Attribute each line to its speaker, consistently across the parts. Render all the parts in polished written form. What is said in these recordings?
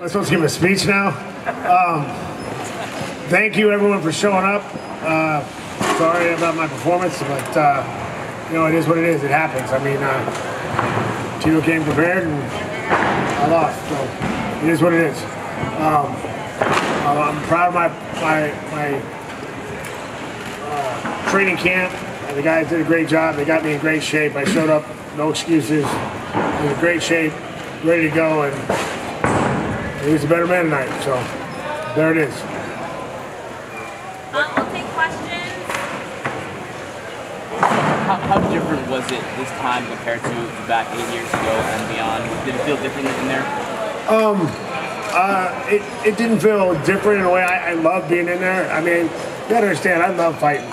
Speaker 1: I'm supposed to give a speech now. Thank you everyone for showing up. Sorry about my performance, but you know, it is what it is. It happens. I mean, Tito came prepared and I lost, so it is what it is. I'm proud of my training camp. The guys did a great job. They got me in great shape. I showed up, no excuses. I was in great shape, ready to go, and he was a better man tonight. So there it is.
Speaker 2: We'll take questions.
Speaker 3: How different was it this time compared to back 8 years ago and beyond? Did it feel different in there?
Speaker 1: It didn't feel different in a way. I love being in there. I mean, you gotta understand, I love fighting.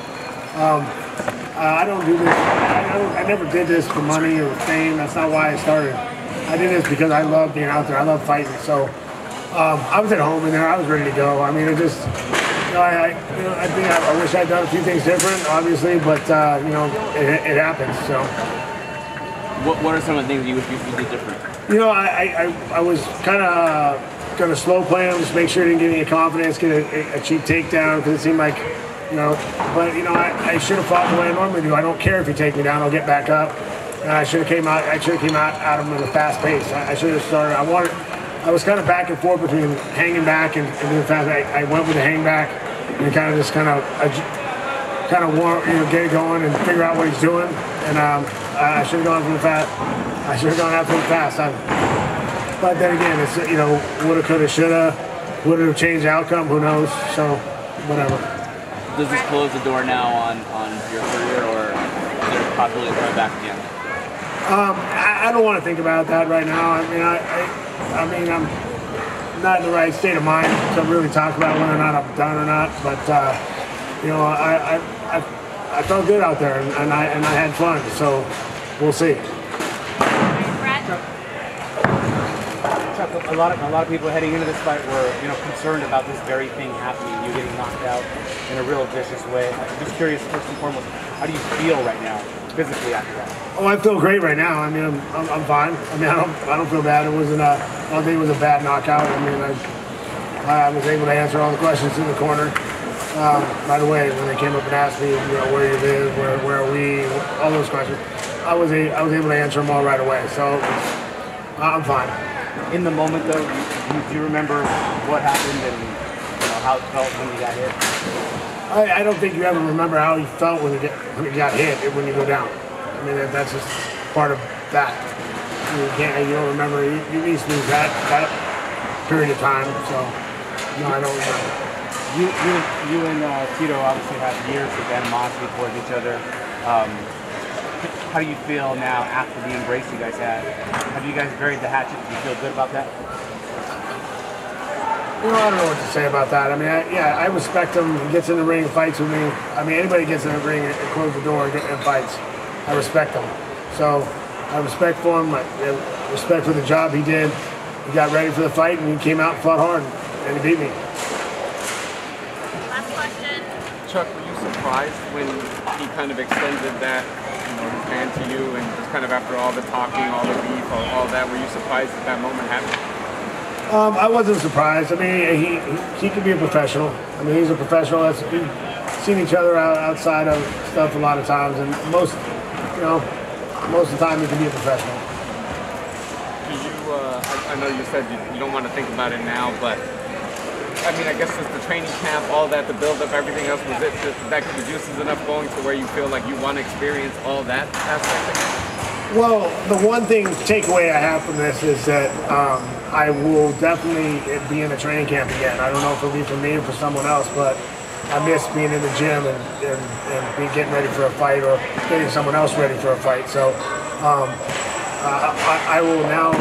Speaker 1: I don't do this. I never did this for money or fame. That's not why I started. I did this because I love being out there. I love fighting. So I was at home in there. I was ready to go. I mean, it just, you know, I think I wish I'd done a few things different, obviously, but you know, it happens. So.
Speaker 3: What are some of the things you wish you did different?
Speaker 1: You know, I was kind of going to slow play him, just make sure he didn't get any confidence, get a cheap takedown, because it seemed like, you know, but you know, I should have fought the way I normally do. I don't care if you take me down, I'll get back up. And I should have came out at him at a fast pace. I should have started. I was kind of back and forth between hanging back and doing fast. I went with the hang back and kind of want, you know, get it going and figure out what he's doing. And I should have gone for the fast. I should have gone after the fast. But then again, it's, you know, woulda, coulda, shoulda, would it have changed the outcome? Who knows? So whatever.
Speaker 3: Does this close the door now on your career, or is there a possibility of coming back again?
Speaker 1: I don't want to think about that right now. I mean, I'm not in the right state of mind to really talk about whether or not I'm done or not. But you know, I felt good out there, and I had fun. So we'll see.
Speaker 4: A lot of people heading into this fight were, you know, concerned about this very thing happening, you getting knocked out in a real vicious way. I'm just curious, first and foremost, how do you feel right now, physically, after that?
Speaker 1: Oh, I feel great right now. I mean, I'm fine. I mean, I don't feel bad. It wasn't I don't think it was a bad knockout. I mean, I was able to answer all the questions in the corner right away when they came up and asked me, you know, where you live, where are we, all those questions. I was able to answer them all right away. So I'm fine.
Speaker 4: In the moment, though, do you remember what happened and, you know, how it felt when you got hit?
Speaker 1: I don't think you ever remember how you felt when you got hit when you go down. I mean, that's just part of that. You don't remember. You need to lose that period of time. So no, I don't remember.
Speaker 4: You and Tito obviously have years of animosity towards each other. How do you feel now after the embrace you guys had? Have you guys buried the hatchet? Do you feel good about that?
Speaker 1: You know, I don't know what to say about that. I mean, I respect him. He gets in the ring and fights with me. I mean, anybody gets in the ring and closes the door and fights, I respect him. So I respect for him. I respect for the job he did. He got ready for the fight and he came out and fought hard and he beat me.
Speaker 2: Last question.
Speaker 5: Chuck, were you surprised when he kind of extended that, his hand to you, and just kind of after all the talking, all the beef, all that, were you surprised that moment happened?
Speaker 1: I wasn't surprised. I mean, he could be a professional. I mean, he's a professional. We've seen each other outside of stuff a lot of times, and most of the time he can be a professional.
Speaker 5: I know you said you don't want to think about it now, but I mean, I guess just the training camp, all that, the build-up, everything else, was it that the juice is enough going to where you feel like you want to experience all that aspect of it?
Speaker 1: Well, the one takeaway I have from this is that I will definitely be in a training camp again. I don't know if it'll be for me or for someone else, but I miss being in the gym and getting ready for a fight or getting someone else ready for a fight. So I will now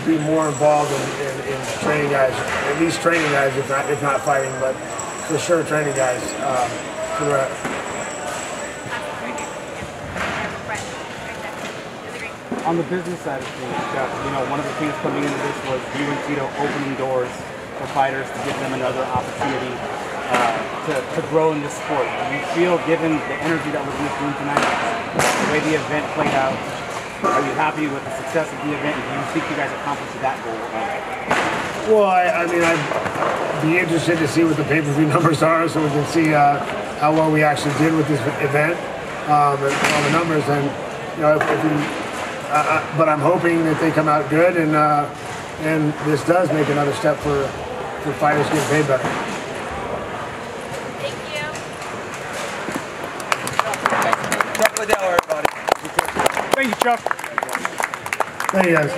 Speaker 1: be more involved in training guys, at least training guys, if not fighting, but for sure training guys.
Speaker 4: On the business side of things, Jeff, one of the things coming into this was you and Tito opening doors for fighters to give them another opportunity to grow in this sport. Do you feel, given the energy that was in this room tonight, the way the event played out, are you happy with the success of the event? Do you think you guys accomplished that goal?
Speaker 1: Well, I mean, I'd be interested to see what the pay-per-view numbers are, so we can see how well we actually did with this event and all the numbers. And you know, but I'm hoping that they come out good, and this does make another step for fighters getting paid better.
Speaker 2: Thank you.
Speaker 6: Chuck Liddell, everybody.
Speaker 4: Thank you, Chuck.
Speaker 1: Thank you, guys.